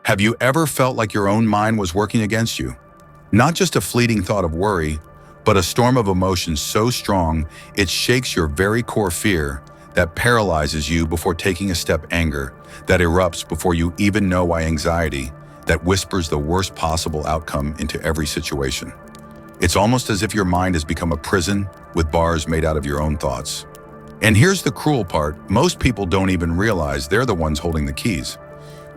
Have you ever felt like your own mind was working against you? Not just a fleeting thought of worry, but a storm of emotions so strong it shakes your very core: fear that paralyzes you before taking a step, anger that erupts before you even know why, anxiety that whispers the worst possible outcome into every situation. It's almost as if your mind has become a prison with bars made out of your own thoughts. And here's the cruel part: most people don't even realize they're the ones holding the keys.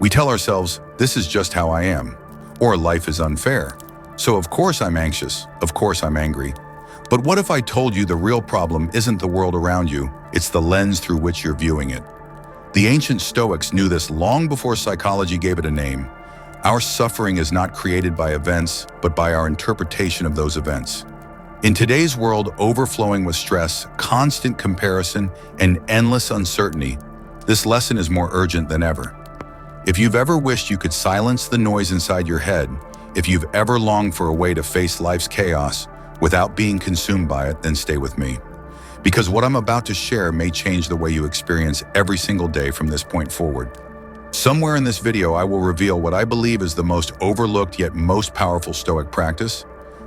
We tell ourselves, this is just how I am, or life is unfair. So of course I'm anxious, of course I'm angry. But what if I told you the real problem isn't the world around you, it's the lens through which you're viewing it? The ancient Stoics knew this long before psychology gave it a name. Our suffering is not created by events, but by our interpretation of those events. In today's world overflowing with stress, constant comparison, and endless uncertainty, this lesson is more urgent than ever. If you've ever wished you could silence the noise inside your head, if you've ever longed for a way to face life's chaos without being consumed by it, then stay with me. Because what I'm about to share may change the way you experience every single day from this point forward. Somewhere in this video, I will reveal what I believe is the most overlooked yet most powerful Stoic practice.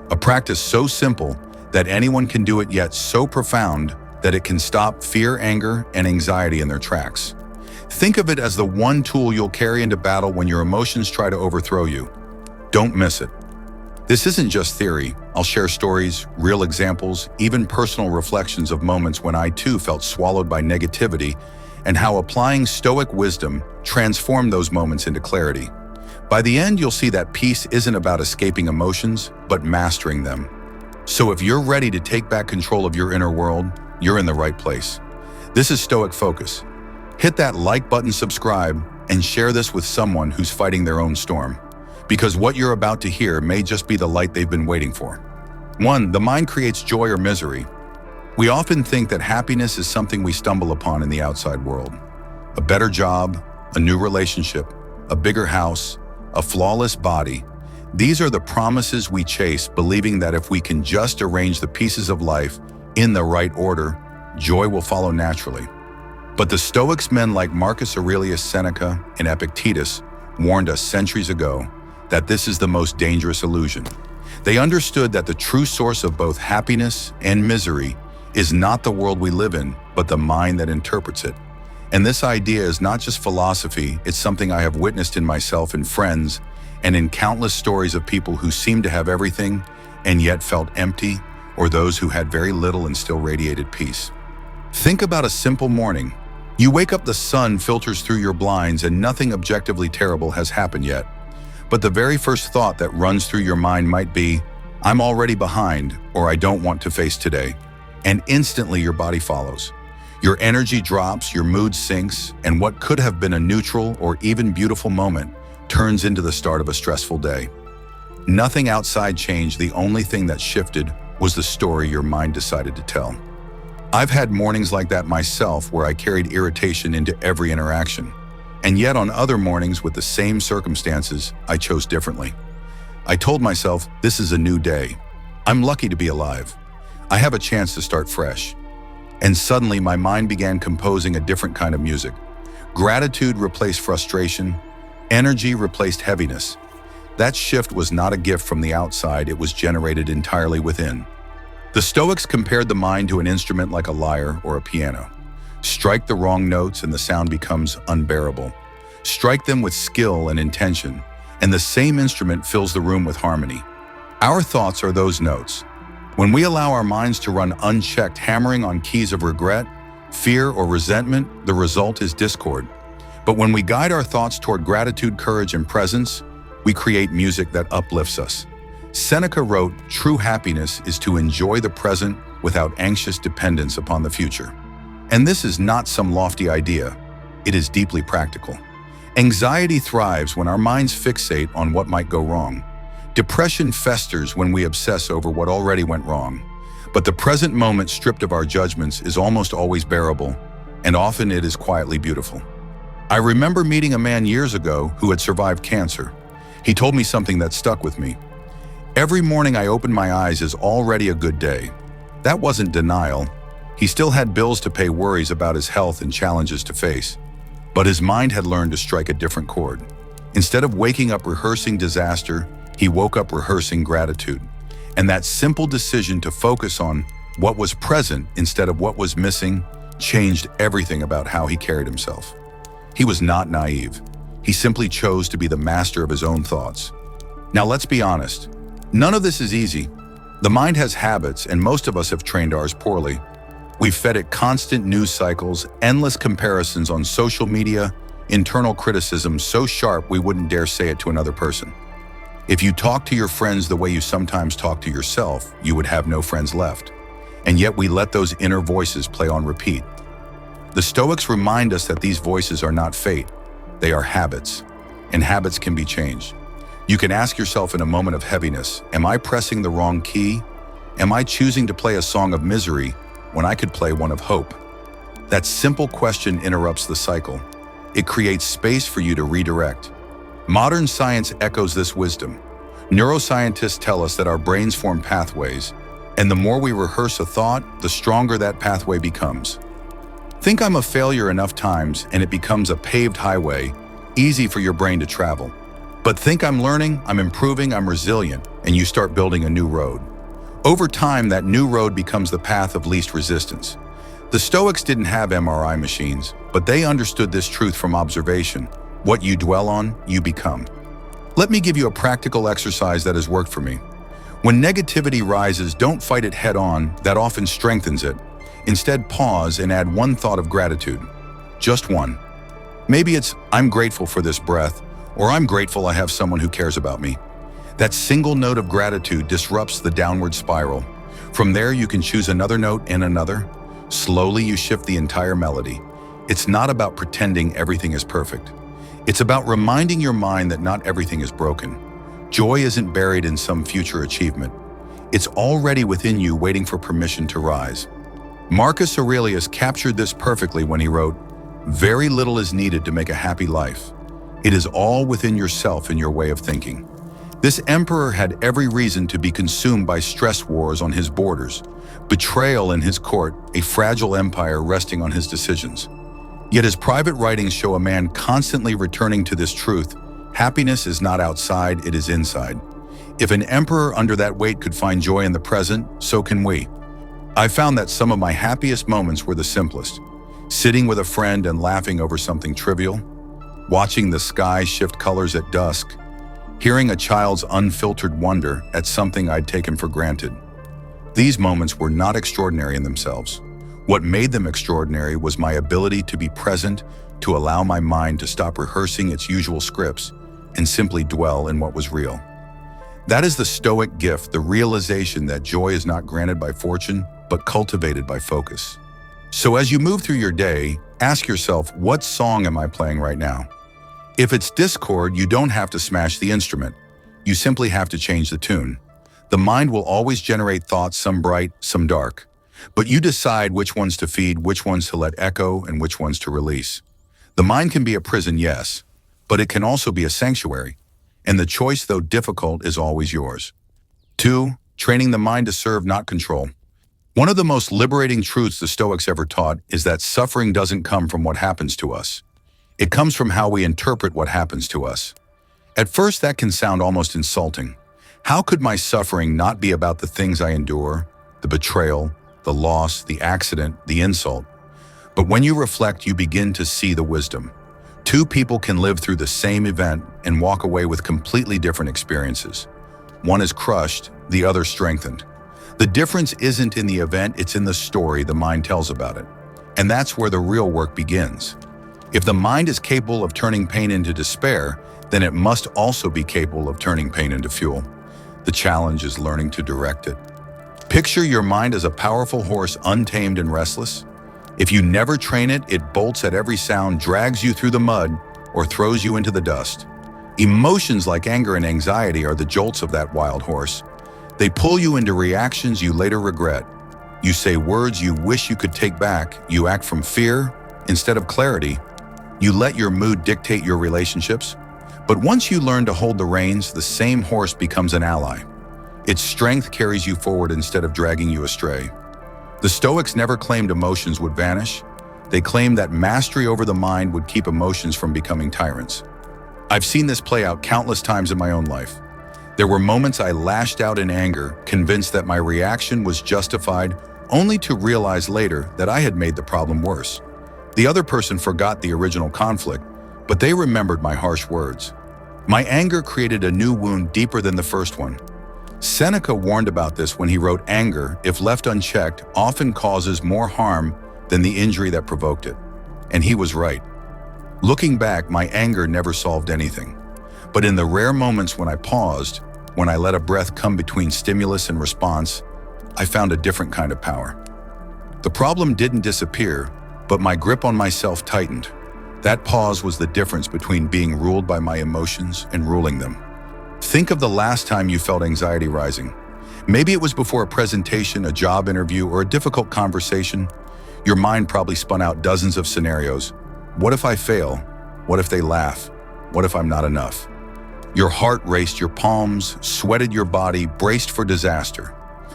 A practice so simple that anyone can do it, yet so profound that it can stop fear, anger, and anxiety in their tracks. Think of it as the one tool you'll carry into battle when your emotions try to overthrow you. Don't miss it. This isn't just theory. I'll share stories, real examples, even personal reflections of moments when I too felt swallowed by negativity, and how applying Stoic wisdom transformed those moments into clarity. By the end, you'll see that peace isn't about escaping emotions, but mastering them. So if you're ready to take back control of your inner world, you're in the right place. This is Stoic Focus. Hit that like button, subscribe, and share this with someone who's fighting their own storm. Because what you're about to hear may just be the light they've been waiting for. 1. The mind creates joy or misery. We often think that happiness is something we stumble upon in the outside world. A better job, a new relationship, a bigger house, a flawless body. These are the promises we chase, believing that if we can just arrange the pieces of life in the right order, joy will follow naturally. But the Stoics, men like Marcus Aurelius, Seneca, and Epictetus, warned us centuries ago that this is the most dangerous illusion. They understood that the true source of both happiness and misery is not the world we live in, but the mind that interprets it. And this idea is not just philosophy, it's something I have witnessed in myself and friends, and in countless stories of people who seemed to have everything and yet felt empty, or those who had very little and still radiated peace. Think about a simple morning. You wake up, the sun filters through your blinds, and nothing objectively terrible has happened yet. But the very first thought that runs through your mind might be, I'm already behind, or I don't want to face today. And instantly your body follows. Your energy drops, your mood sinks, and what could have been a neutral or even beautiful moment turns into the start of a stressful day. Nothing outside changed. The only thing that shifted was the story your mind decided to tell. I've had mornings like that myself, where I carried irritation into every interaction. And yet on other mornings with the same circumstances, I chose differently. I told myself, this is a new day. I'm lucky to be alive. I have a chance to start fresh. And suddenly my mind began composing a different kind of music. Gratitude replaced frustration. Energy replaced heaviness. That shift was not a gift from the outside, it was generated entirely within. The Stoics compared the mind to an instrument like a lyre or a piano. Strike the wrong notes and the sound becomes unbearable. Strike them with skill and intention, and the same instrument fills the room with harmony. Our thoughts are those notes. When we allow our minds to run unchecked, hammering on keys of regret, fear, or resentment, the result is discord. But when we guide our thoughts toward gratitude, courage, and presence, we create music that uplifts us. Seneca wrote, "True happiness is to enjoy the present without anxious dependence upon the future." And this is not some lofty idea. It is deeply practical. Anxiety thrives when our minds fixate on what might go wrong. Depression festers when we obsess over what already went wrong. But the present moment, stripped of our judgments, is almost always bearable, and often it is quietly beautiful. I remember meeting a man years ago who had survived cancer. He told me something that stuck with me. Every morning I opened my eyes as already a good day. That wasn't denial. He still had bills to pay, worries about his health, and challenges to face. But his mind had learned to strike a different chord. Instead of waking up rehearsing disaster, he woke up rehearsing gratitude. And that simple decision to focus on what was present instead of what was missing changed everything about how he carried himself. He was not naive. He simply chose to be the master of his own thoughts. Now let's be honest. None of this is easy. The mind has habits, and most of us have trained ours poorly. We've fed it constant news cycles, endless comparisons on social media, internal criticism so sharp we wouldn't dare say it to another person. If you talk to your friends the way you sometimes talk to yourself, you would have no friends left. And yet we let those inner voices play on repeat. The Stoics remind us that these voices are not fate, they are habits, and habits can be changed. You can ask yourself in a moment of heaviness, am I pressing the wrong key? Am I choosing to play a song of misery when I could play one of hope? That simple question interrupts the cycle. It creates space for you to redirect. Modern science echoes this wisdom. Neuroscientists tell us that our brains form pathways, and the more we rehearse a thought, the stronger that pathway becomes. Think I'm a failure enough times and it becomes a paved highway, easy for your brain to travel. But think I'm learning, I'm improving, I'm resilient, and you start building a new road. Over time, that new road becomes the path of least resistance. The Stoics didn't have MRI machines, but they understood this truth from observation. What you dwell on, you become. Let me give you a practical exercise that has worked for me. When negativity rises, don't fight it head on, that often strengthens it. Instead, pause and add one thought of gratitude. Just one. Maybe it's, I'm grateful for this breath, or I'm grateful I have someone who cares about me. That single note of gratitude disrupts the downward spiral. From there, you can choose another note and another. Slowly, you shift the entire melody. It's not about pretending everything is perfect. It's about reminding your mind that not everything is broken. Joy isn't buried in some future achievement. It's already within you, waiting for permission to rise. Marcus Aurelius captured this perfectly when he wrote, "Very little is needed to make a happy life. It is all within yourself and your way of thinking." This emperor had every reason to be consumed by stress wars on his borders, betrayal in his court, a fragile empire resting on his decisions. Yet his private writings show a man constantly returning to this truth: happiness is not outside, it is inside. If an emperor under that weight could find joy in the present, so can we. I found that some of my happiest moments were the simplest. Sitting with a friend and laughing over something trivial, watching the sky shift colors at dusk, hearing a child's unfiltered wonder at something I'd taken for granted. These moments were not extraordinary in themselves. What made them extraordinary was my ability to be present, to allow my mind to stop rehearsing its usual scripts and simply dwell in what was real. That is the Stoic gift, the realization that joy is not granted by fortune, but cultivated by focus. So as you move through your day, ask yourself, what song am I playing right now? If it's discord, you don't have to smash the instrument. You simply have to change the tune. The mind will always generate thoughts, some bright, some dark. But you decide which ones to feed, which ones to let echo, and which ones to release. The mind can be a prison, yes, but it can also be a sanctuary. And the choice, though difficult, is always yours. 2. Training the mind to serve, not control. One of the most liberating truths the Stoics ever taught is that suffering doesn't come from what happens to us. It comes from how we interpret what happens to us. At first, that can sound almost insulting. How could my suffering not be about the things I endure, the betrayal, the loss, the accident, the insult? But when you reflect, you begin to see the wisdom. 2 people can live through the same event and walk away with completely different experiences. One is crushed, the other strengthened. The difference isn't in the event, it's in the story the mind tells about it. And that's where the real work begins. If the mind is capable of turning pain into despair, then it must also be capable of turning pain into fuel. The challenge is learning to direct it. Picture your mind as a powerful horse, untamed and restless. If you never train it, it bolts at every sound, drags you through the mud, or throws you into the dust. Emotions like anger and anxiety are the jolts of that wild horse. They pull you into reactions you later regret. You say words you wish you could take back. You act from fear instead of clarity. You let your mood dictate your relationships. But once you learn to hold the reins, the same horse becomes an ally. Its strength carries you forward instead of dragging you astray. The Stoics never claimed emotions would vanish. They claimed that mastery over the mind would keep emotions from becoming tyrants. I've seen this play out countless times in my own life. There were moments I lashed out in anger, convinced that my reaction was justified, only to realize later that I had made the problem worse. The other person forgot the original conflict, but they remembered my harsh words. My anger created a new wound deeper than the first one. Seneca warned about this when he wrote, "Anger, if left unchecked, often causes more harm than the injury that provoked it." And he was right. Looking back, my anger never solved anything. But in the rare moments when I paused, when I let a breath come between stimulus and response, I found a different kind of power. The problem didn't disappear, but my grip on myself tightened. That pause was the difference between being ruled by my emotions and ruling them. Think of the last time you felt anxiety rising. Maybe it was before a presentation, a job interview, or a difficult conversation. Your mind probably spun out dozens of scenarios. What if I fail? What if they laugh? What if I'm not enough? Your heart raced, your palms sweated, your body braced for disaster.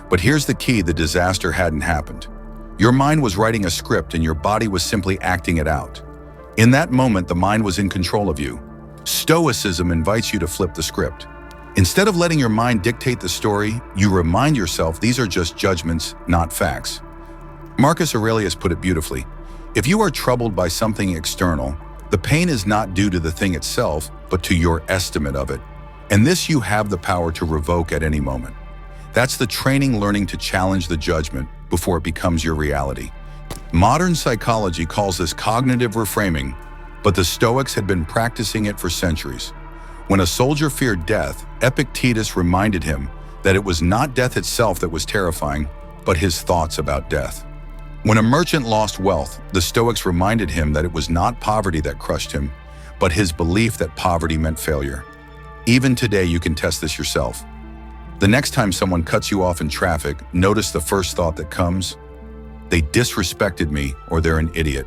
But here's the key: the disaster hadn't happened. Your mind was writing a script and your body was simply acting it out. In that moment, the mind was in control of you. Stoicism invites you to flip the script. Instead of letting your mind dictate the story, you remind yourself these are just judgments, not facts. Marcus Aurelius put it beautifully. If you are troubled by something external, the pain is not due to the thing itself, but to your estimate of it. And this you have the power to revoke at any moment. That's the training, learning to challenge the judgment before it becomes your reality. Modern psychology calls this cognitive reframing, but the Stoics had been practicing it for centuries. When a soldier feared death, Epictetus reminded him that it was not death itself that was terrifying, but his thoughts about death. When a merchant lost wealth, the Stoics reminded him that it was not poverty that crushed him, but his belief that poverty meant failure. Even today, you can test this yourself. The next time someone cuts you off in traffic, notice the first thought that comes: they disrespected me, or they're an idiot.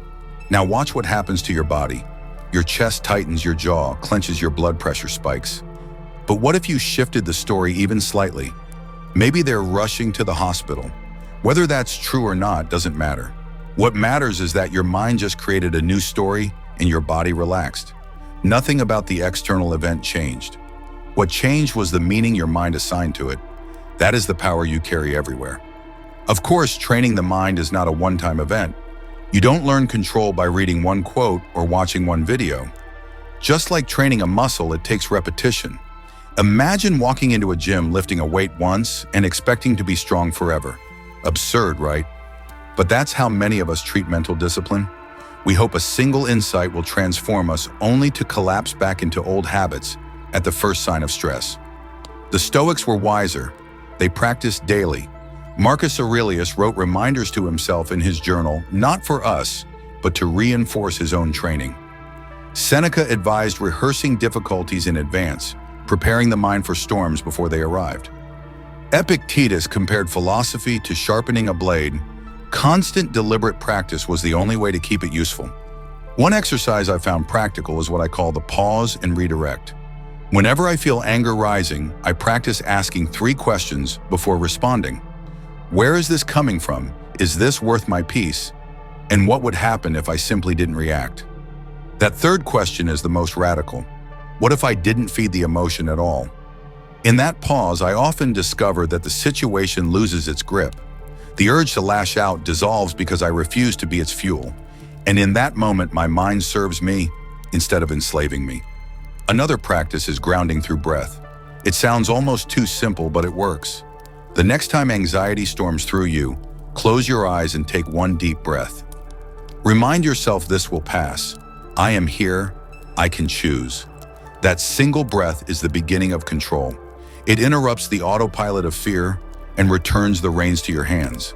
Now watch what happens to your body. Your chest tightens, your jaw clenches, your blood pressure spikes. But what if you shifted the story even slightly? Maybe they're rushing to the hospital. Whether that's true or not doesn't matter. What matters is that your mind just created a new story and your body relaxed. Nothing about the external event changed. What changed was the meaning your mind assigned to it. That is the power you carry everywhere. Of course, training the mind is not a one-time event. You don't learn control by reading one quote or watching one video. Just like training a muscle, it takes repetition. Imagine walking into a gym lifting a weight once and expecting to be strong forever. Absurd, right? But that's how many of us treat mental discipline. We hope a single insight will transform us, only to collapse back into old habits at the first sign of stress. The Stoics were wiser. They practiced daily. Marcus Aurelius wrote reminders to himself in his journal, not for us, but to reinforce his own training. Seneca advised rehearsing difficulties in advance, preparing the mind for storms before they arrived. Epictetus compared philosophy to sharpening a blade. Constant, deliberate practice was the only way to keep it useful. One exercise I found practical is what I call the pause and redirect. Whenever I feel anger rising, I practice asking 3 questions before responding. Where is this coming from? Is this worth my peace? And what would happen if I simply didn't react? That third question is the most radical. What if I didn't feed the emotion at all? In that pause, I often discover that the situation loses its grip. The urge to lash out dissolves because I refuse to be its fuel. And in that moment, my mind serves me instead of enslaving me. Another practice is grounding through breath. It sounds almost too simple, but it works. The next time anxiety storms through you, close your eyes and take one deep breath. Remind yourself this will pass. I am here. I can choose. That single breath is the beginning of control. It interrupts the autopilot of fear and returns the reins to your hands.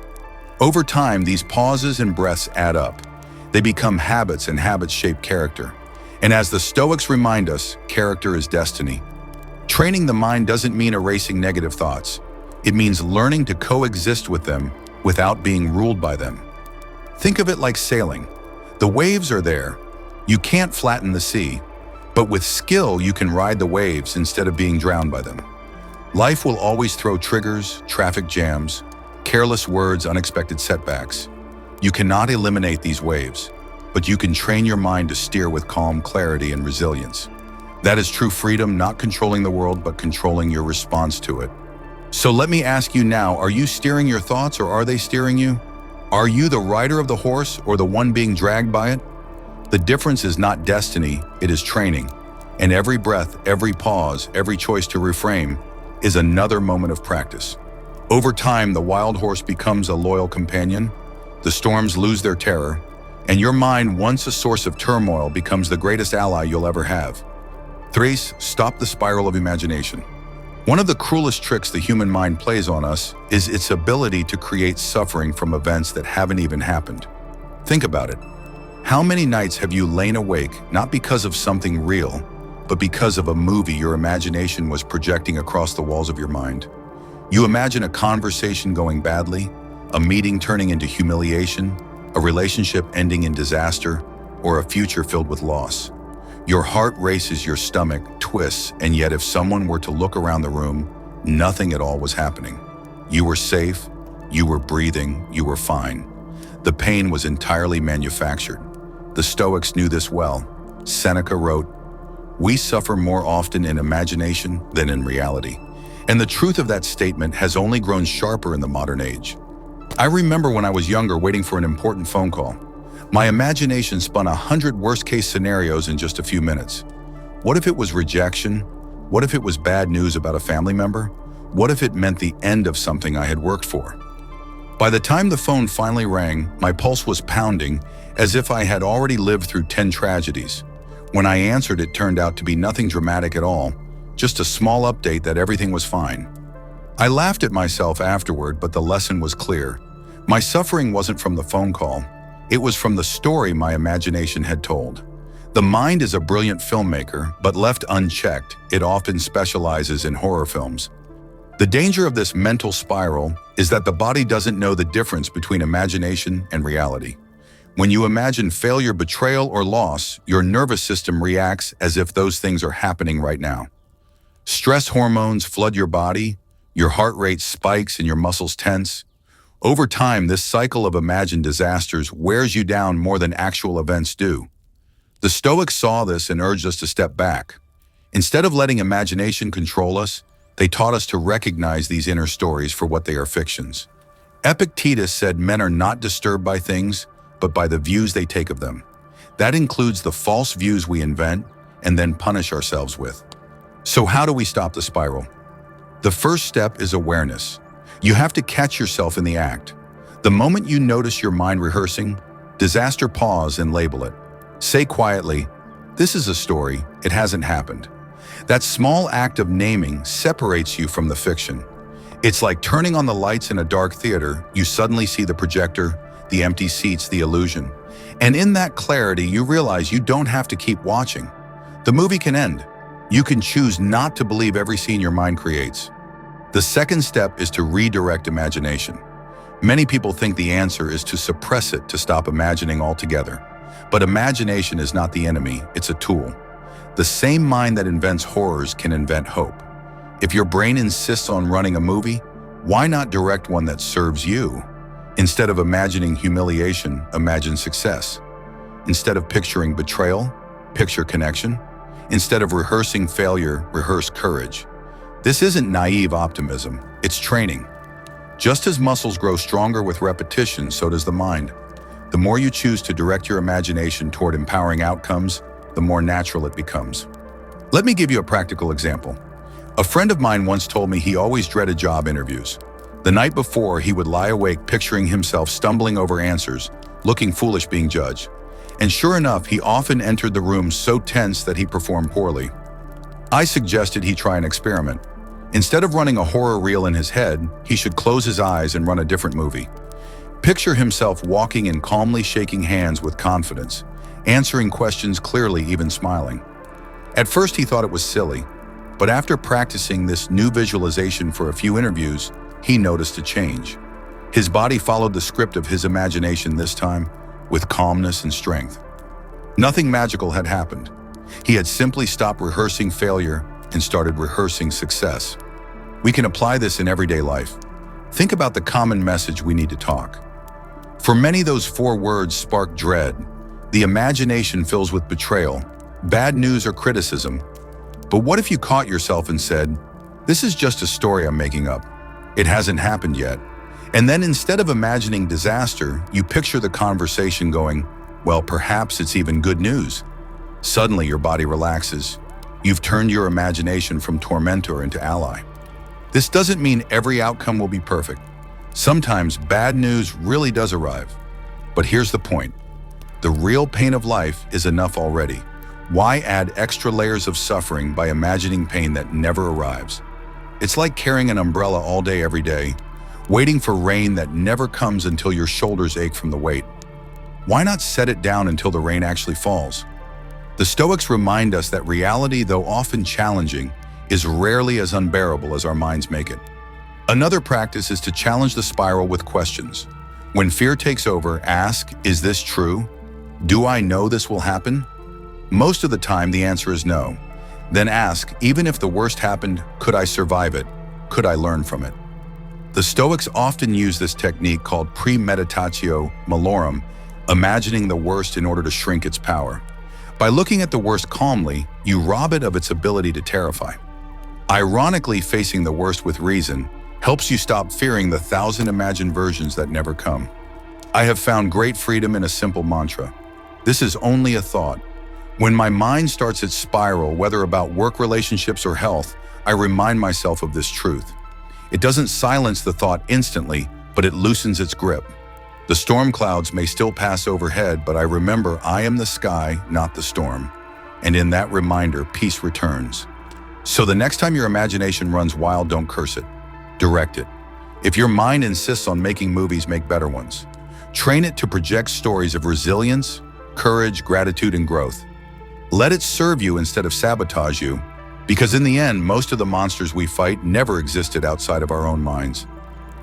Over time, these pauses and breaths add up. They become habits, and habits shape character. And as the Stoics remind us, character is destiny. Training the mind doesn't mean erasing negative thoughts. It means learning to coexist with them without being ruled by them. Think of it like sailing. The waves are there. You can't flatten the sea, but with skill, you can ride the waves instead of being drowned by them. Life will always throw triggers, traffic jams, careless words, unexpected setbacks. You cannot eliminate these waves, but you can train your mind to steer with calm, clarity, and resilience. That is true freedom, not controlling the world, but controlling your response to it. So let me ask you now, are you steering your thoughts or are they steering you? Are you the rider of the horse or the one being dragged by it? The difference is not destiny, it is training. And every breath, every pause, every choice to reframe is another moment of practice. Over time, the wild horse becomes a loyal companion, the storms lose their terror, and your mind, once a source of turmoil, becomes the greatest ally you'll ever have. 3. Stop the spiral of imagination. One of the cruelest tricks the human mind plays on us is its ability to create suffering from events that haven't even happened. Think about it. How many nights have you lain awake not because of something real, but because of a movie your imagination was projecting across the walls of your mind? You imagine a conversation going badly, a meeting turning into humiliation, a relationship ending in disaster, or a future filled with loss. Your heart races, your stomach twists, and yet if someone were to look around the room, nothing at all was happening. You were safe, you were breathing, you were fine. The pain was entirely manufactured. The Stoics knew this well. Seneca wrote, "We suffer more often in imagination than in reality." And the truth of that statement has only grown sharper in the modern age. I remember when I was younger waiting for an important phone call. My imagination spun 100 worst-case scenarios in just a few minutes. What if it was rejection? What if it was bad news about a family member? What if it meant the end of something I had worked for? By the time the phone finally rang, my pulse was pounding as if I had already lived through 10 tragedies. When I answered, it turned out to be nothing dramatic at all, just a small update that everything was fine. I laughed at myself afterward, but the lesson was clear. My suffering wasn't from the phone call. It was from the story my imagination had told. The mind is a brilliant filmmaker, but left unchecked, it often specializes in horror films. The danger of this mental spiral is that the body doesn't know the difference between imagination and reality. When you imagine failure, betrayal, or loss, your nervous system reacts as if those things are happening right now. Stress hormones flood your body, your heart rate spikes and your muscles tense. Over time, this cycle of imagined disasters wears you down more than actual events do. The Stoics saw this and urged us to step back. Instead of letting imagination control us, they taught us to recognize these inner stories for what they are, fictions. Epictetus said men are not disturbed by things, but by the views they take of them. That includes the false views we invent and then punish ourselves with. So how do we stop the spiral? The first step is awareness. You have to catch yourself in the act. The moment you notice your mind rehearsing, disaster, pause and label it. Say quietly, "This is a story, it hasn't happened." That small act of naming separates you from the fiction. It's like turning on the lights in a dark theater. You suddenly see the projector, the empty seats, the illusion. And in that clarity, you realize you don't have to keep watching. The movie can end. You can choose not to believe every scene your mind creates. The second step is to redirect imagination. Many people think the answer is to suppress it, to stop imagining altogether. But imagination is not the enemy, it's a tool. The same mind that invents horrors can invent hope. If your brain insists on running a movie, why not direct one that serves you? Instead of imagining humiliation, imagine success. Instead of picturing betrayal, picture connection. Instead of rehearsing failure, rehearse courage. This isn't naive optimism, it's training. Just as muscles grow stronger with repetition, so does the mind. The more you choose to direct your imagination toward empowering outcomes, the more natural it becomes. Let me give you a practical example. A friend of mine once told me he always dreaded job interviews. The night before, he would lie awake picturing himself stumbling over answers, looking foolish being judged. And sure enough, he often entered the room so tense that he performed poorly. I suggested he try an experiment. Instead of running a horror reel in his head, he should close his eyes and run a different movie. Picture himself walking and calmly shaking hands with confidence, answering questions clearly, even smiling. At first he thought it was silly, but after practicing this new visualization for a few interviews, he noticed a change. His body followed the script of his imagination this time, with calmness and strength. Nothing magical had happened. He had simply stopped rehearsing failure and started rehearsing success. We can apply this in everyday life. Think about the common message we need to talk. For many, those 4 words spark dread. The imagination fills with betrayal, bad news or criticism, But what if you caught yourself and said, "This is just a story I'm making up. It hasn't happened yet." And then instead of imagining disaster, you picture the conversation going, "Well, perhaps it's even good news." Suddenly your body relaxes. You've turned your imagination from tormentor into ally. This doesn't mean every outcome will be perfect. Sometimes bad news really does arrive. But here's the point. The real pain of life is enough already. Why add extra layers of suffering by imagining pain that never arrives? It's like carrying an umbrella all day every day, waiting for rain that never comes until your shoulders ache from the weight. Why not set it down until the rain actually falls? The Stoics remind us that reality, though often challenging, is rarely as unbearable as our minds make it. Another practice is to challenge the spiral with questions. When fear takes over, ask, "Is this true? Do I know this will happen?" Most of the time, the answer is no. Then ask, even if the worst happened, could I survive it? Could I learn from it? The Stoics often use this technique called premeditatio malorum, imagining the worst in order to shrink its power. By looking at the worst calmly, you rob it of its ability to terrify. Ironically, facing the worst with reason helps you stop fearing the 1,000 imagined versions that never come. I have found great freedom in a simple mantra. This is only a thought. When my mind starts its spiral, whether about work relationships or health, I remind myself of this truth. It doesn't silence the thought instantly, but it loosens its grip. The storm clouds may still pass overhead, but I remember I am the sky, not the storm. And in that reminder, peace returns. So the next time your imagination runs wild, don't curse it. Direct it. If your mind insists on making movies, make better ones. Train it to project stories of resilience, courage, gratitude, and growth. Let it serve you instead of sabotage you, because in the end, most of the monsters we fight never existed outside of our own minds.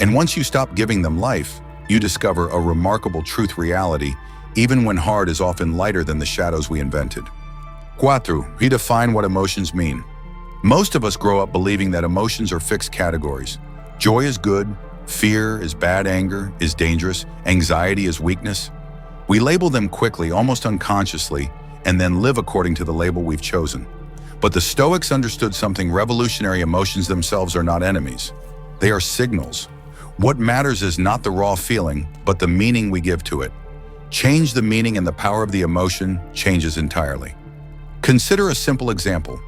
And once you stop giving them life, you discover a remarkable truth reality, even when hard is often lighter than the shadows we invented. 4. Redefine what emotions mean. Most of us grow up believing that emotions are fixed categories. Joy is good, fear is bad, anger is dangerous, anxiety is weakness. We label them quickly, almost unconsciously, and then live according to the label we've chosen. But the Stoics understood something revolutionary. Emotions themselves are not enemies. They are signals. What matters is not the raw feeling, but the meaning we give to it. Change the meaning and the power of the emotion changes entirely. Consider a simple example.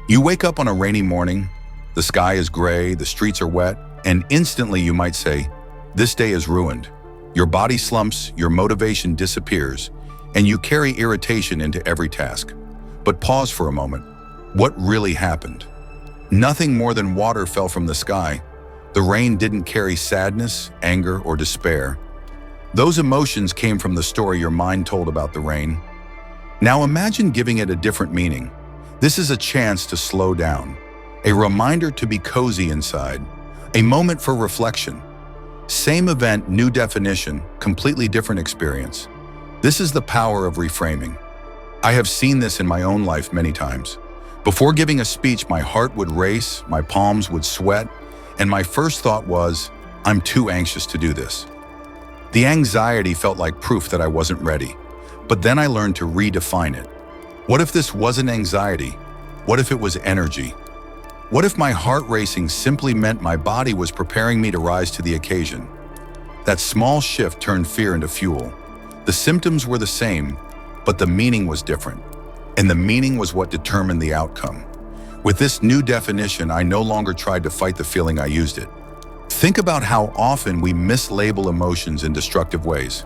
You wake up on a rainy morning, the sky is gray, the streets are wet, and instantly you might say, "This day is ruined." Your body slumps, your motivation disappears, and you carry irritation into every task. But pause for a moment. What really happened? Nothing more than water fell from the sky. The rain didn't carry sadness, anger, or despair. Those emotions came from the story your mind told about the rain. Now imagine giving it a different meaning. This is a chance to slow down, a reminder to be cozy inside, a moment for reflection. Same event, new definition, completely different experience. This is the power of reframing. I have seen this in my own life many times. Before giving a speech, my heart would race, my palms would sweat, and my first thought was, "I'm too anxious to do this." The anxiety felt like proof that I wasn't ready. But then I learned to redefine it. What if this wasn't anxiety? What if it was energy? What if my heart racing simply meant my body was preparing me to rise to the occasion? That small shift turned fear into fuel. The symptoms were the same, but the meaning was different. And the meaning was what determined the outcome. With this new definition, I no longer tried to fight the feeling, I used it. Think about how often we mislabel emotions in destructive ways.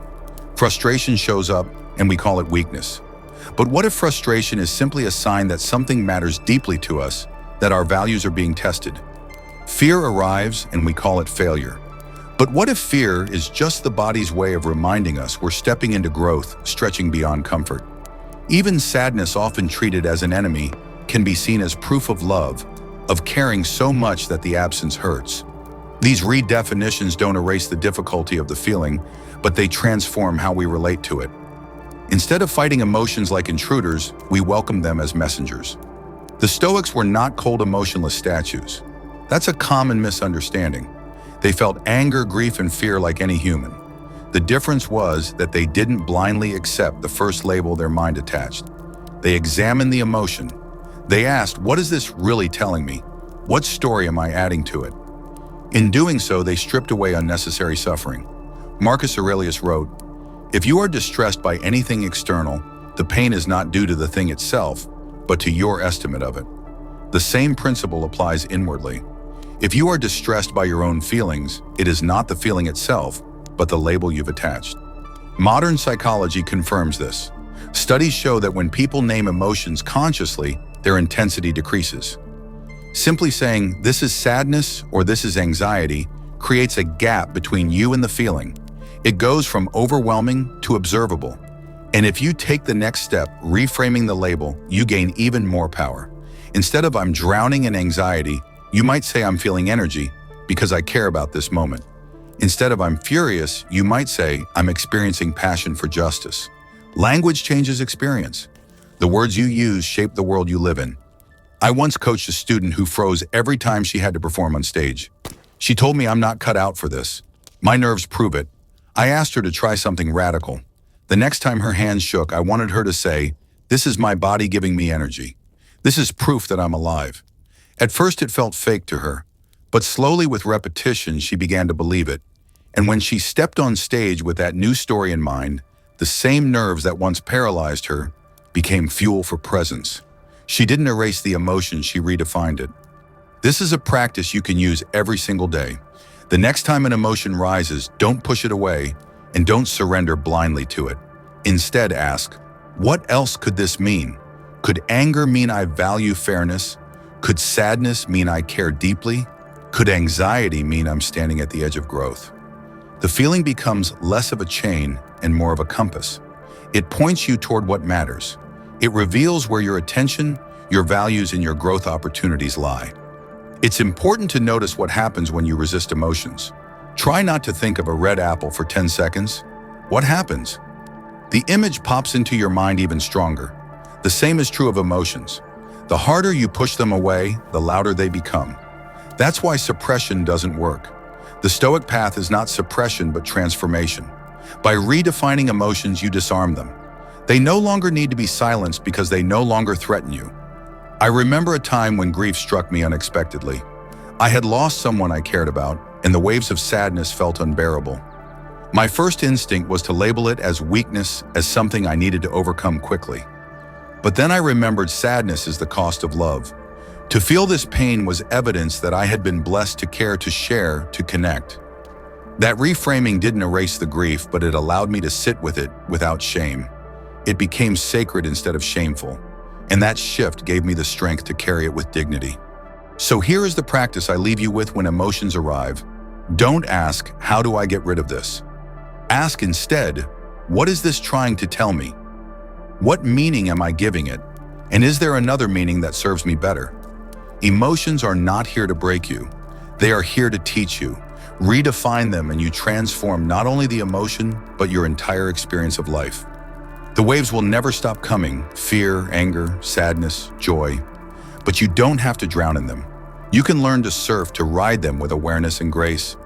Frustration shows up, and we call it weakness. But what if frustration is simply a sign that something matters deeply to us, that our values are being tested? Fear arrives, and we call it failure. But what if fear is just the body's way of reminding us we're stepping into growth, stretching beyond comfort? Even sadness, often treated as an enemy, can be seen as proof of love, of caring so much that the absence hurts. These redefinitions don't erase the difficulty of the feeling, but they transform how we relate to it. Instead of fighting emotions like intruders, we welcome them as messengers. The Stoics were not cold, emotionless statues. That's a common misunderstanding. They felt anger, grief, and fear like any human. The difference was that they didn't blindly accept the first label their mind attached. They examined the emotion. They asked, what is this really telling me? What story am I adding to it? In doing so, they stripped away unnecessary suffering. Marcus Aurelius wrote, "If you are distressed by anything external, the pain is not due to the thing itself, but to your estimate of it." The same principle applies inwardly. If you are distressed by your own feelings, it is not the feeling itself, but the label you've attached. Modern psychology confirms this. Studies show that when people name emotions consciously, their intensity decreases. Simply saying, "this is sadness" or "this is anxiety" creates a gap between you and the feeling. It goes from overwhelming to observable. And if you take the next step, reframing the label, you gain even more power. Instead of "I'm drowning in anxiety," you might say "I'm feeling energy because I care about this moment." Instead of "I'm furious," you might say "I'm experiencing passion for justice." Language changes experience. The words you use shape the world you live in. I once coached a student who froze every time she had to perform on stage. She told me, "I'm not cut out for this. My nerves prove it." I asked her to try something radical. The next time her hands shook, I wanted her to say, "This is my body giving me energy. This is proof that I'm alive." At first it felt fake to her, but slowly with repetition she began to believe it. And when she stepped on stage with that new story in mind, the same nerves that once paralyzed her became fuel for presence. She didn't erase the emotion, she redefined it. This is a practice you can use every single day. The next time an emotion rises, don't push it away and don't surrender blindly to it. Instead ask, what else could this mean? Could anger mean I value fairness? Could sadness mean I care deeply? Could anxiety mean I'm standing at the edge of growth? The feeling becomes less of a chain and more of a compass. It points you toward what matters. It reveals where your attention, your values, and your growth opportunities lie. It's important to notice what happens when you resist emotions. Try not to think of a red apple for 10 seconds. What happens? The image pops into your mind even stronger. The same is true of emotions. The harder you push them away, the louder they become. That's why suppression doesn't work. The Stoic path is not suppression, but transformation. By redefining emotions, you disarm them. They no longer need to be silenced because they no longer threaten you. I remember a time when grief struck me unexpectedly. I had lost someone I cared about, and the waves of sadness felt unbearable. My first instinct was to label it as weakness, as something I needed to overcome quickly. But then I remembered sadness is the cost of love. To feel this pain was evidence that I had been blessed to care, to share, to connect. That reframing didn't erase the grief, but it allowed me to sit with it without shame. It became sacred instead of shameful, and that shift gave me the strength to carry it with dignity. So here is the practice I leave you with when emotions arrive. Don't ask, "How do I get rid of this?" Ask instead, "What is this trying to tell me? What meaning am I giving it? And is there another meaning that serves me better?" Emotions are not here to break you. They are here to teach you. Redefine them and you transform not only the emotion, but your entire experience of life. The waves will never stop coming, fear, anger, sadness, joy. But you don't have to drown in them. You can learn to surf, to ride them with awareness and grace.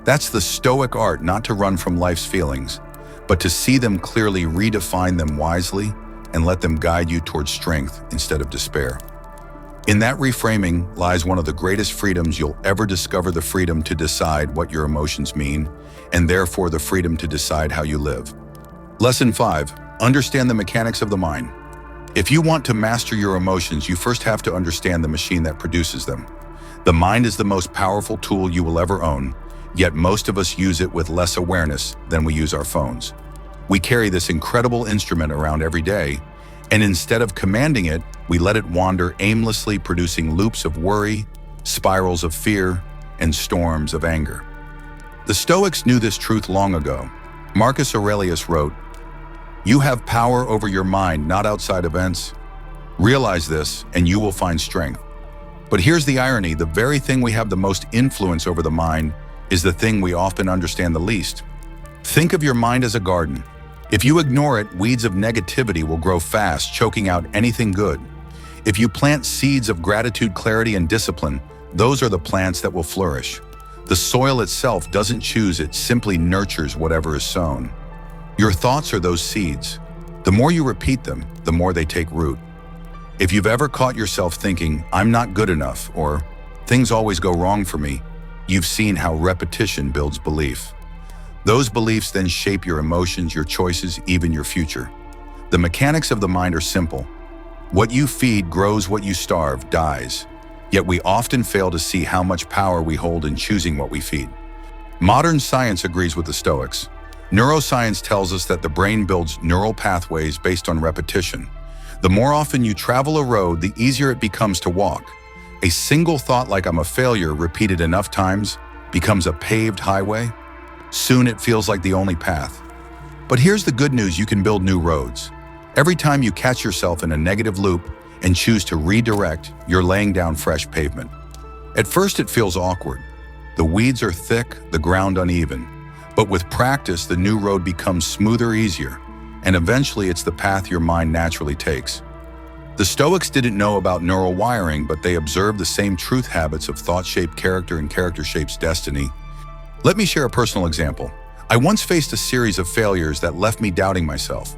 That's the Stoic art, not to run from life's feelings, but to see them clearly, redefine them wisely, and let them guide you towards strength instead of despair. In that reframing lies one of the greatest freedoms you'll ever discover, the freedom to decide what your emotions mean, and therefore the freedom to decide how you live. Lesson 5. Understand the mechanics of the mind. If you want to master your emotions, you first have to understand the machine that produces them. The mind is the most powerful tool you will ever own, yet most of us use it with less awareness than we use our phones. We carry this incredible instrument around every day, and instead of commanding it, we let it wander aimlessly, producing loops of worry, spirals of fear, and storms of anger. The Stoics knew this truth long ago. Marcus Aurelius wrote, "You have power over your mind, not outside events. Realize this, and you will find strength." But here's the irony: the very thing we have the most influence over the mind is the thing we often understand the least. Think of your mind as a garden. If you ignore it, weeds of negativity will grow fast, choking out anything good. If you plant seeds of gratitude, clarity, and discipline, those are the plants that will flourish. The soil itself doesn't choose, it simply nurtures whatever is sown. Your thoughts are those seeds. The more you repeat them, the more they take root. If you've ever caught yourself thinking, "I'm not good enough," or "things always go wrong for me," you've seen how repetition builds belief. Those beliefs then shape your emotions, your choices, even your future. The mechanics of the mind are simple. What you feed grows, what you starve dies. Yet we often fail to see how much power we hold in choosing what we feed. Modern science agrees with the Stoics. Neuroscience tells us that the brain builds neural pathways based on repetition. The more often you travel a road, the easier it becomes to walk. A single thought like "I'm a failure" repeated enough times becomes a paved highway. Soon it feels like the only path. But here's the good news: you can build new roads. Every time you catch yourself in a negative loop and choose to redirect, you're laying down fresh pavement. At first it feels awkward. The weeds are thick, the ground uneven. But with practice, the new road becomes smoother, easier, and eventually it's the path your mind naturally takes. The Stoics didn't know about neural wiring, but they observed the same truth habits of thought shape character and character shapes destiny. Let me share a personal example. I once faced a series of failures that left me doubting myself.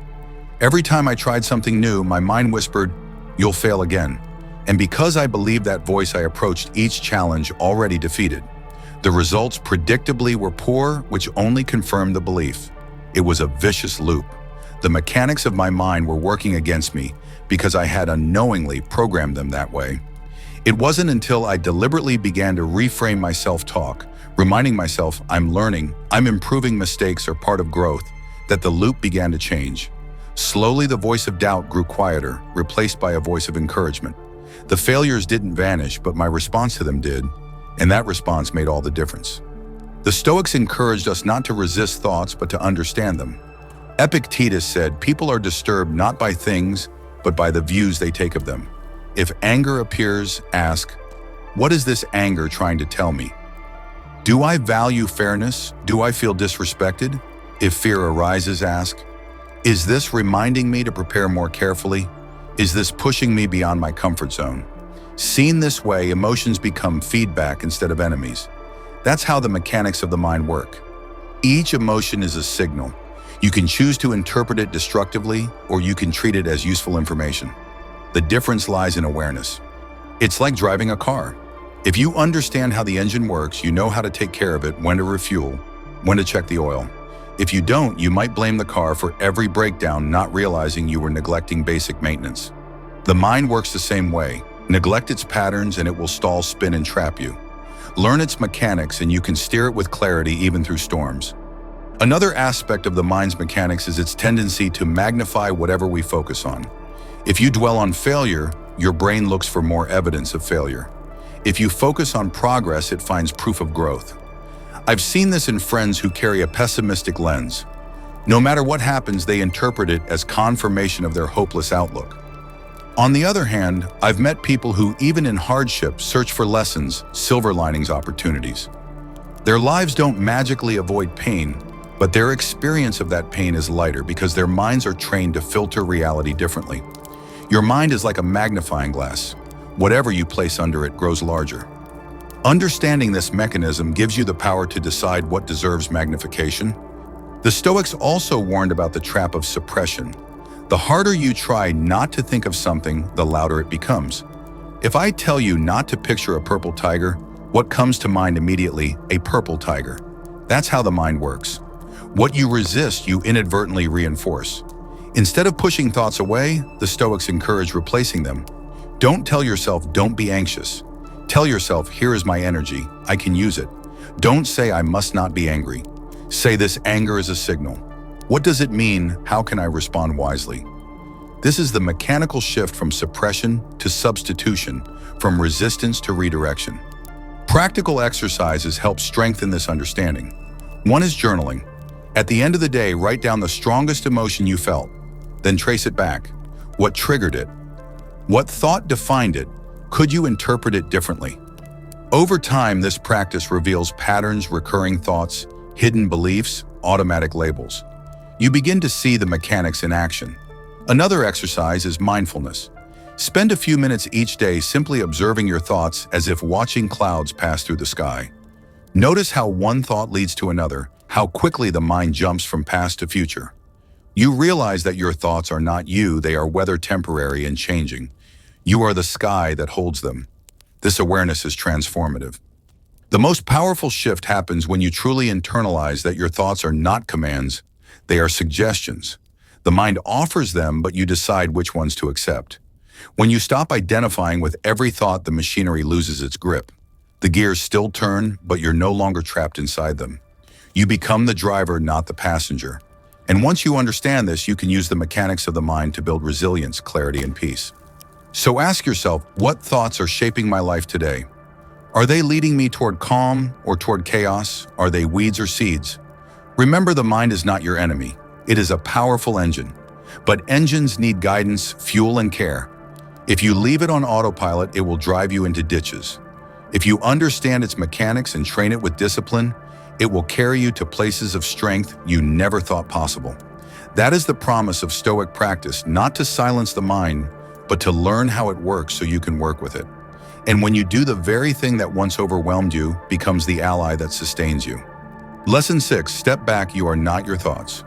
Every time I tried something new, my mind whispered, "You'll fail again." And because I believed that voice, I approached each challenge already defeated. The results predictably were poor, which only confirmed the belief. It was a vicious loop. The mechanics of my mind were working against me because I had unknowingly programmed them that way. It wasn't until I deliberately began to reframe my self-talk, reminding myself I'm learning, I'm improving, mistakes are part of growth, that the loop began to change. Slowly, the voice of doubt grew quieter, replaced by a voice of encouragement. The failures didn't vanish, but my response to them did, and that response made all the difference. The Stoics encouraged us not to resist thoughts, but to understand them. Epictetus said, "People are disturbed not by things, but by the views they take of them." If anger appears, ask, "What is this anger trying to tell me? Do I value fairness? Do I feel disrespected?" If fear arises, ask, "Is this reminding me to prepare more carefully? Is this pushing me beyond my comfort zone?" Seen this way, emotions become feedback instead of enemies. That's how the mechanics of the mind work. Each emotion is a signal. You can choose to interpret it destructively, or you can treat it as useful information. The difference lies in awareness. It's like driving a car. If you understand how the engine works, you know how to take care of it, when to refuel, when to check the oil. If you don't, you might blame the car for every breakdown, not realizing you were neglecting basic maintenance. The mind works the same way. Neglect its patterns and it will stall, spin, and trap you. Learn its mechanics and you can steer it with clarity even through storms. Another aspect of the mind's mechanics is its tendency to magnify whatever we focus on. If you dwell on failure, your brain looks for more evidence of failure. If you focus on progress, it finds proof of growth. I've seen this in friends who carry a pessimistic lens. No matter what happens, they interpret it as confirmation of their hopeless outlook. On the other hand, I've met people who, even in hardship, search for lessons, silver linings, opportunities. Their lives don't magically avoid pain, but their experience of that pain is lighter because their minds are trained to filter reality differently. Your mind is like a magnifying glass. Whatever you place under it grows larger. Understanding this mechanism gives you the power to decide what deserves magnification. The Stoics also warned about the trap of suppression. The harder you try not to think of something, the louder it becomes. If I tell you not to picture a purple tiger, what comes to mind immediately? A purple tiger. That's how the mind works. What you resist, you inadvertently reinforce. Instead of pushing thoughts away, the Stoics encourage replacing them. Don't tell yourself, "Don't be anxious." Tell yourself, "Here is my energy, I can use it." Don't say, "I must not be angry." Say, "This anger is a signal. What does it mean? How can I respond wisely?" This is the mechanical shift from suppression to substitution, from resistance to redirection. Practical exercises help strengthen this understanding. One is journaling. At the end of the day, write down the strongest emotion you felt, then trace it back. What triggered it? What thought defined it? Could you interpret it differently? Over time, this practice reveals patterns, recurring thoughts, hidden beliefs, automatic labels. You begin to see the mechanics in action. Another exercise is mindfulness. Spend a few minutes each day simply observing your thoughts as if watching clouds pass through the sky. Notice how one thought leads to another, how quickly the mind jumps from past to future. You realize that your thoughts are not you, they are whether temporary and changing. You are the sky that holds them. This awareness is transformative. The most powerful shift happens when you truly internalize that your thoughts are not commands, they are suggestions. The mind offers them, but you decide which ones to accept. When you stop identifying with every thought, the machinery loses its grip. The gears still turn, but you're no longer trapped inside them. You become the driver, not the passenger. And once you understand this, you can use the mechanics of the mind to build resilience, clarity, and peace. So ask yourself, what thoughts are shaping my life today? Are they leading me toward calm or toward chaos? Are they weeds or seeds? Remember, the mind is not your enemy. It is a powerful engine. But engines need guidance, fuel, and care. If you leave it on autopilot, it will drive you into ditches. If you understand its mechanics and train it with discipline, it will carry you to places of strength you never thought possible. That is the promise of Stoic practice, not to silence the mind, but to learn how it works so you can work with it. And when you do, the very thing that once overwhelmed you becomes the ally that sustains you. Lesson 6, step back, you are not your thoughts.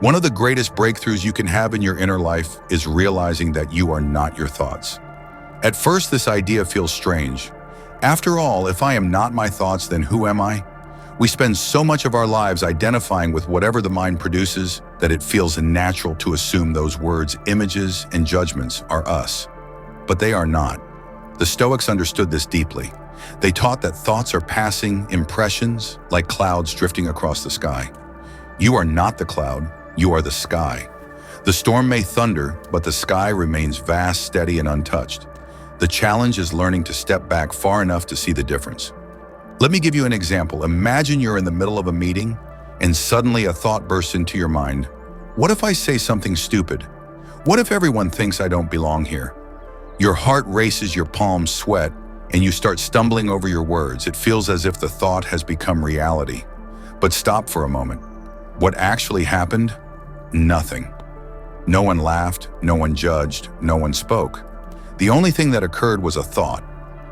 One of the greatest breakthroughs you can have in your inner life is realizing that you are not your thoughts. At first, this idea feels strange. After all, if I am not my thoughts, then who am I? We spend so much of our lives identifying with whatever the mind produces that it feels natural to assume those words, images, and judgments are us. But they are not. The Stoics understood this deeply. They taught that thoughts are passing impressions like clouds drifting across the sky. You are not the cloud, you are the sky. The storm may thunder, but the sky remains vast, steady, and untouched. The challenge is learning to step back far enough to see the difference. Let me give you an example. Imagine you're in the middle of a meeting and suddenly a thought bursts into your mind. What if I say something stupid? What if everyone thinks I don't belong here? Your heart races, your palms sweat, and you start stumbling over your words. It feels as if the thought has become reality. But stop for a moment. What actually happened? Nothing. No one laughed, no one judged, no one spoke. The only thing that occurred was a thought.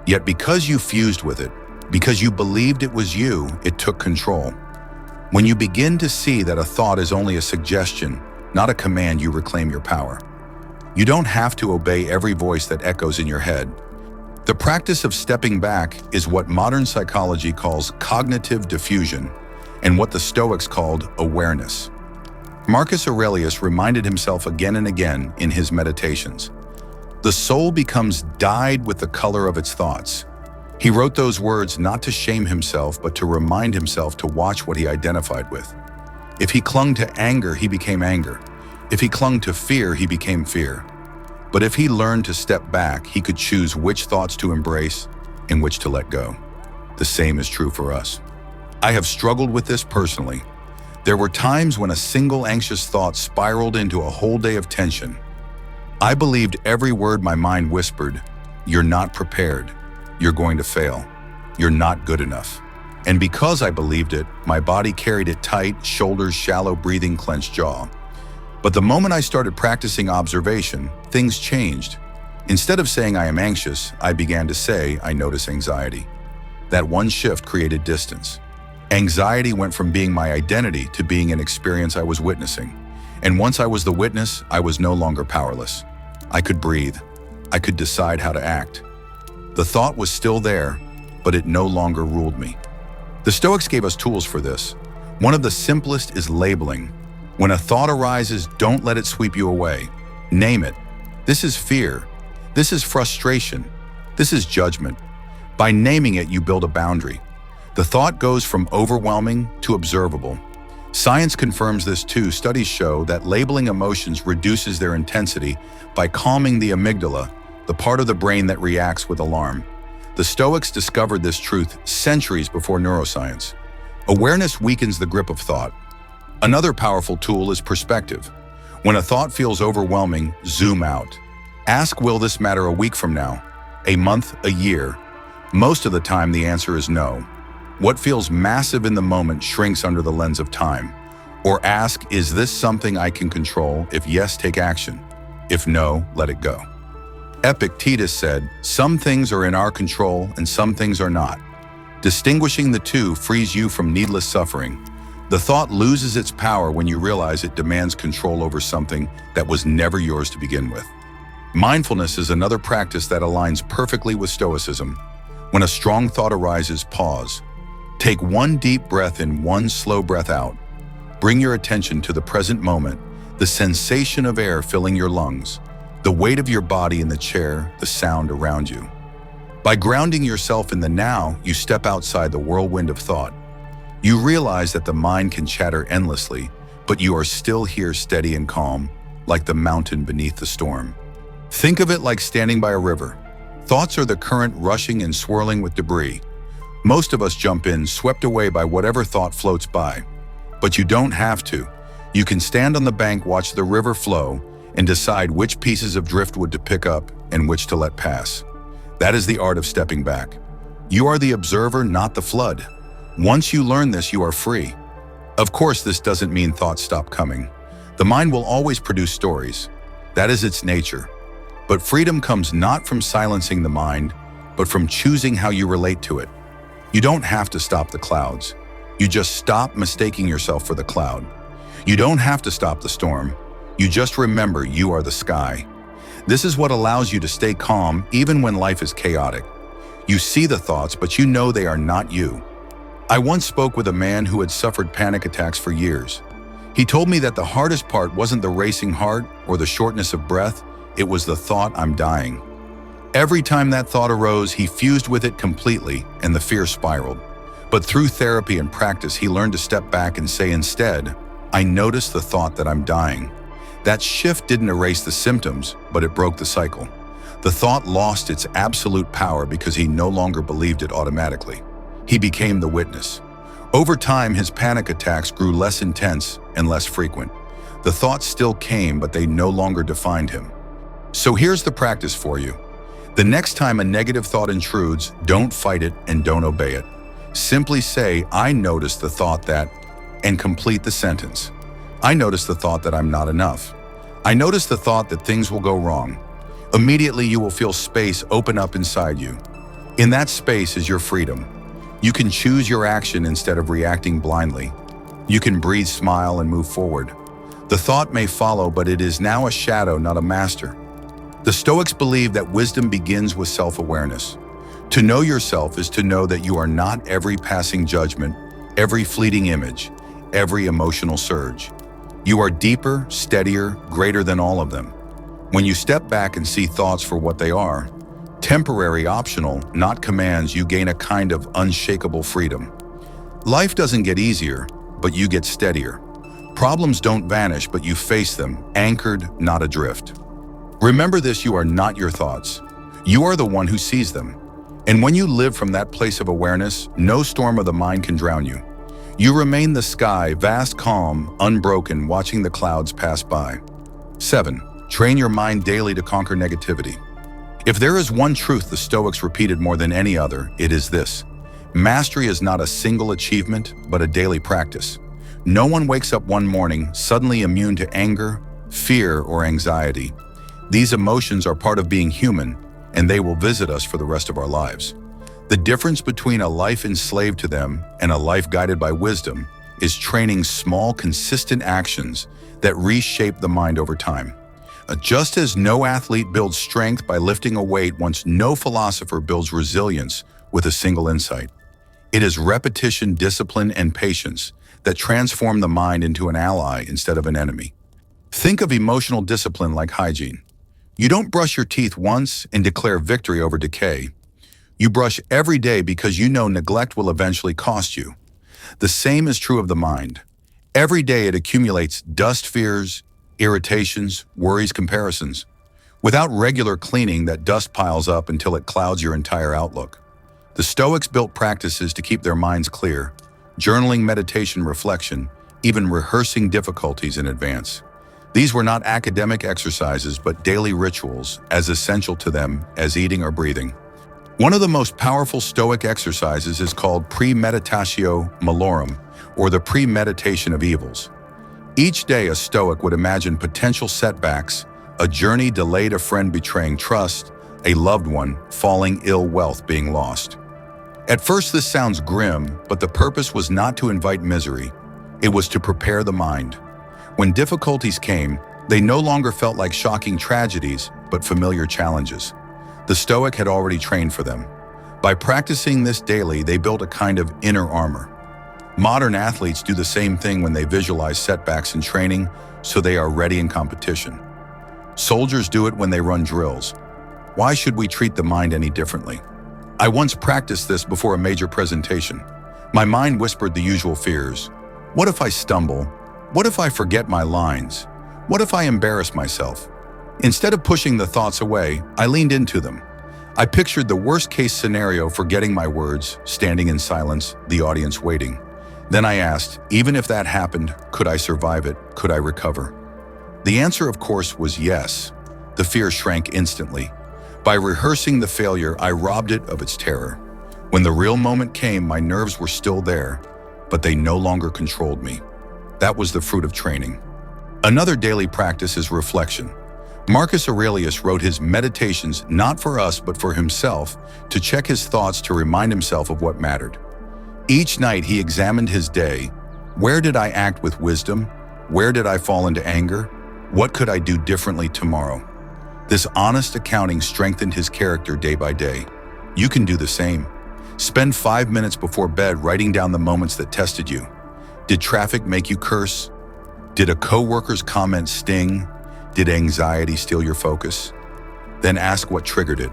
Yet because you fused with it, because you believed it was you, it took control. When you begin to see that a thought is only a suggestion, not a command, you reclaim your power. You don't have to obey every voice that echoes in your head. The practice of stepping back is what modern psychology calls cognitive diffusion and what the Stoics called awareness. Marcus Aurelius reminded himself again and again in his meditations. The soul becomes dyed with the color of its thoughts. He wrote those words not to shame himself, but to remind himself to watch what he identified with. If he clung to anger, he became anger. If he clung to fear, he became fear. But if he learned to step back, he could choose which thoughts to embrace and which to let go. The same is true for us. I have struggled with this personally. There were times when a single anxious thought spiraled into a whole day of tension. I believed every word my mind whispered. You're not prepared. You're going to fail. You're not good enough. And because I believed it, my body carried it tight, shoulders shallow, breathing, clenched jaw. But the moment I started practicing observation, things changed. Instead of saying I am anxious, I began to say I notice anxiety. That one shift created distance. Anxiety went from being my identity to being an experience I was witnessing. And once I was the witness, I was no longer powerless. I could breathe. I could decide how to act. The thought was still there, but it no longer ruled me. The Stoics gave us tools for this. One of the simplest is labeling. When a thought arises, don't let it sweep you away. Name it. This is fear. This is frustration. This is judgment. By naming it, you build a boundary. The thought goes from overwhelming to observable. Science confirms this too. Studies show that labeling emotions reduces their intensity by calming the amygdala, the part of the brain that reacts with alarm. The Stoics discovered this truth centuries before neuroscience. Awareness weakens the grip of thought. Another powerful tool is perspective. When a thought feels overwhelming, zoom out. Ask, will this matter a week from now? A month? A year? Most of the time, the answer is no. What feels massive in the moment shrinks under the lens of time. Or ask, is this something I can control? If yes, take action. If no, let it go. Epictetus said, some things are in our control and some things are not. Distinguishing the two frees you from needless suffering. The thought loses its power when you realize it demands control over something that was never yours to begin with. Mindfulness is another practice that aligns perfectly with Stoicism. When a strong thought arises, pause. Take one deep breath in, one slow breath out. Bring your attention to the present moment, the sensation of air filling your lungs, the weight of your body in the chair, the sound around you. By grounding yourself in the now, you step outside the whirlwind of thought. You realize that the mind can chatter endlessly, but you are still here steady and calm, like the mountain beneath the storm. Think of it like standing by a river. Thoughts are the current rushing and swirling with debris. Most of us jump in, swept away by whatever thought floats by. But you don't have to. You can stand on the bank, watch the river flow, and decide which pieces of driftwood to pick up and which to let pass. That is the art of stepping back. You are the observer, not the flood. Once you learn this, you are free. Of course, this doesn't mean thoughts stop coming. The mind will always produce stories. That is its nature. But freedom comes not from silencing the mind, but from choosing how you relate to it. You don't have to stop the clouds. You just stop mistaking yourself for the cloud. You don't have to stop the storm. You just remember you are the sky. This is what allows you to stay calm even when life is chaotic. You see the thoughts, but you know they are not you. I once spoke with a man who had suffered panic attacks for years. He told me that the hardest part wasn't the racing heart or the shortness of breath. It was the thought, "I'm dying." Every time that thought arose, he fused with it completely, and the fear spiraled. But through therapy and practice, he learned to step back and say instead, "I noticed the thought that I'm dying." That shift didn't erase the symptoms, but it broke the cycle. The thought lost its absolute power because he no longer believed it automatically. He became the witness. Over time, his panic attacks grew less intense and less frequent. The thoughts still came, but they no longer defined him. So here's the practice for you. The next time a negative thought intrudes, don't fight it and don't obey it. Simply say, "I noticed the thought that," and complete the sentence. I noticed the thought that I'm not enough. I noticed the thought that things will go wrong. Immediately you will feel space open up inside you. In that space is your freedom. You can choose your action instead of reacting blindly. You can breathe, smile, and move forward. The thought may follow, but it is now a shadow, not a master. The Stoics believe that wisdom begins with self-awareness. To know yourself is to know that you are not every passing judgment, every fleeting image, every emotional surge. You are deeper, steadier, greater than all of them. When you step back and see thoughts for what they are, temporary, optional, not commands, you gain a kind of unshakable freedom. Life doesn't get easier, but you get steadier. Problems don't vanish, but you face them, anchored, not adrift. Remember this, you are not your thoughts. You are the one who sees them. And when you live from that place of awareness, no storm of the mind can drown you. You remain the sky, vast, calm, unbroken, watching the clouds pass by. 7. Train your mind daily to conquer negativity. If there is one truth the Stoics repeated more than any other, it is this. Mastery is not a single achievement, but a daily practice. No one wakes up one morning suddenly immune to anger, fear, or anxiety. These emotions are part of being human, and they will visit us for the rest of our lives. The difference between a life enslaved to them and a life guided by wisdom is training small, consistent actions that reshape the mind over time. Just as no athlete builds strength by lifting a weight, once no philosopher builds resilience with a single insight. It is repetition, discipline, and patience that transform the mind into an ally instead of an enemy. Think of emotional discipline like hygiene. You don't brush your teeth once and declare victory over decay. You brush every day because you know neglect will eventually cost you. The same is true of the mind. Every day it accumulates dust, fears, irritations, worries, comparisons. Without regular cleaning, that dust piles up until it clouds your entire outlook. The Stoics built practices to keep their minds clear, journaling, meditation, reflection, even rehearsing difficulties in advance. These were not academic exercises, but daily rituals, as essential to them as eating or breathing. One of the most powerful Stoic exercises is called premeditatio malorum, or the premeditation of evils. Each day, a Stoic would imagine potential setbacks, a journey delayed, a friend betraying trust, a loved one falling ill, wealth being lost. At first, this sounds grim, but the purpose was not to invite misery. It was to prepare the mind. When difficulties came, they no longer felt like shocking tragedies, but familiar challenges. The Stoic had already trained for them. By practicing this daily, they built a kind of inner armor. Modern athletes do the same thing when they visualize setbacks in training, so they are ready in competition. Soldiers do it when they run drills. Why should we treat the mind any differently? I once practiced this before a major presentation. My mind whispered the usual fears. What if I stumble? What if I forget my lines? What if I embarrass myself? Instead of pushing the thoughts away, I leaned into them. I pictured the worst-case scenario, forgetting my words, standing in silence, the audience waiting. Then I asked, even if that happened, could I survive it? Could I recover? The answer, of course, was yes. The fear shrank instantly. By rehearsing the failure, I robbed it of its terror. When the real moment came, my nerves were still there, but they no longer controlled me. That was the fruit of training. Another daily practice is reflection. Marcus Aurelius wrote his meditations not for us but for himself, to check his thoughts, to remind himself of what mattered. Each night he examined his day. Where did I act with wisdom? Where did I fall into anger? What could I do differently tomorrow? This honest accounting strengthened his character day by day. You can do the same. Spend 5 minutes before bed writing down the moments that tested you. Did traffic make you curse? Did a coworker's comment sting? Did anxiety steal your focus? Then ask what triggered it.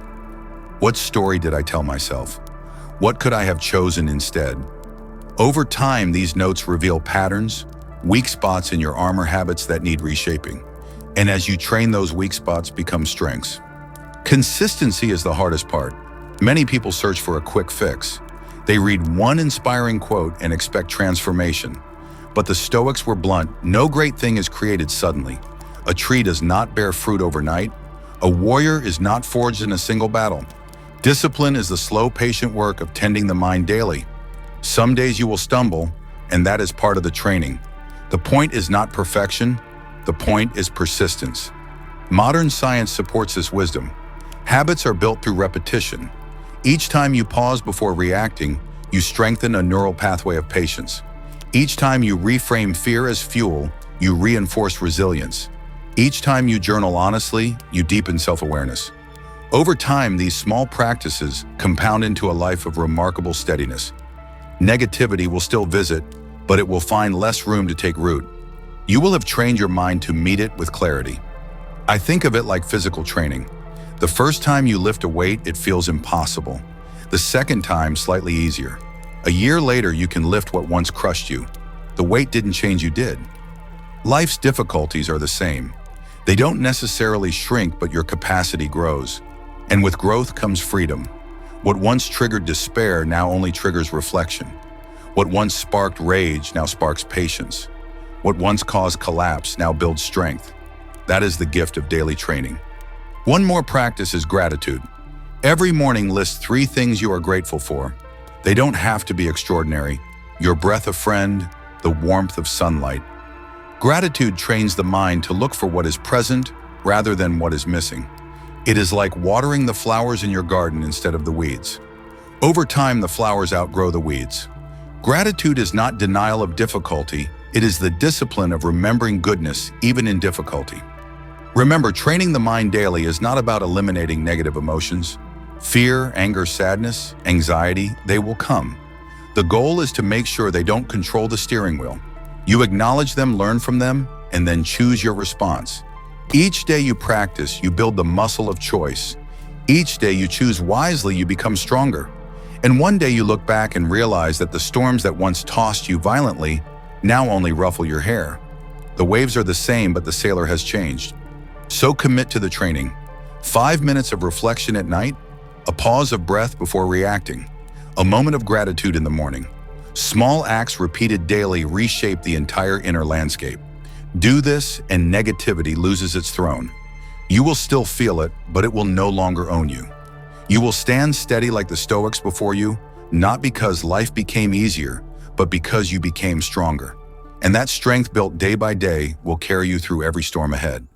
What story did I tell myself? What could I have chosen instead? Over time, these notes reveal patterns, weak spots in your armor habits that need reshaping. And as you train, those weak spots become strengths. Consistency is the hardest part. Many people search for a quick fix. They read one inspiring quote and expect transformation. But the Stoics were blunt. No great thing is created suddenly. A tree does not bear fruit overnight. A warrior is not forged in a single battle. Discipline is the slow, patient work of tending the mind daily. Some days you will stumble, and that is part of the training. The point is not perfection. The point is persistence. Modern science supports this wisdom. Habits are built through repetition. Each time you pause before reacting, you strengthen a neural pathway of patience. Each time you reframe fear as fuel, you reinforce resilience. Each time you journal honestly, you deepen self-awareness. Over time, these small practices compound into a life of remarkable steadiness. Negativity will still visit, but it will find less room to take root. You will have trained your mind to meet it with clarity. I think of it like physical training. The first time you lift a weight, it feels impossible. The second time, slightly easier. A year later, you can lift what once crushed you. The weight didn't change, you did. Life's difficulties are the same. They don't necessarily shrink, but your capacity grows. And with growth comes freedom. What once triggered despair now only triggers reflection. What once sparked rage now sparks patience. What once caused collapse now builds strength. That is the gift of daily training. One more practice is gratitude. Every morning, list 3 things you are grateful for. They don't have to be extraordinary. Your breath, a friend, the warmth of sunlight. Gratitude trains the mind to look for what is present rather than what is missing. It is like watering the flowers in your garden instead of the weeds. Over time, the flowers outgrow the weeds. Gratitude is not denial of difficulty. It is the discipline of remembering goodness even in difficulty. Remember, training the mind daily is not about eliminating negative emotions. Fear, anger, sadness, anxiety, they will come. The goal is to make sure they don't control the steering wheel. You acknowledge them, learn from them, and then choose your response. Each day you practice, you build the muscle of choice. Each day you choose wisely, you become stronger. And one day you look back and realize that the storms that once tossed you violently now only ruffle your hair. The waves are the same, but the sailor has changed. So commit to the training. 5 minutes of reflection at night, a pause of breath before reacting, a moment of gratitude in the morning. Small acts repeated daily reshape the entire inner landscape. Do this and negativity loses its throne. You will still feel it, but it will no longer own you. You will stand steady like the Stoics before you, not because life became easier, but because you became stronger. And that strength built day by day will carry you through every storm ahead.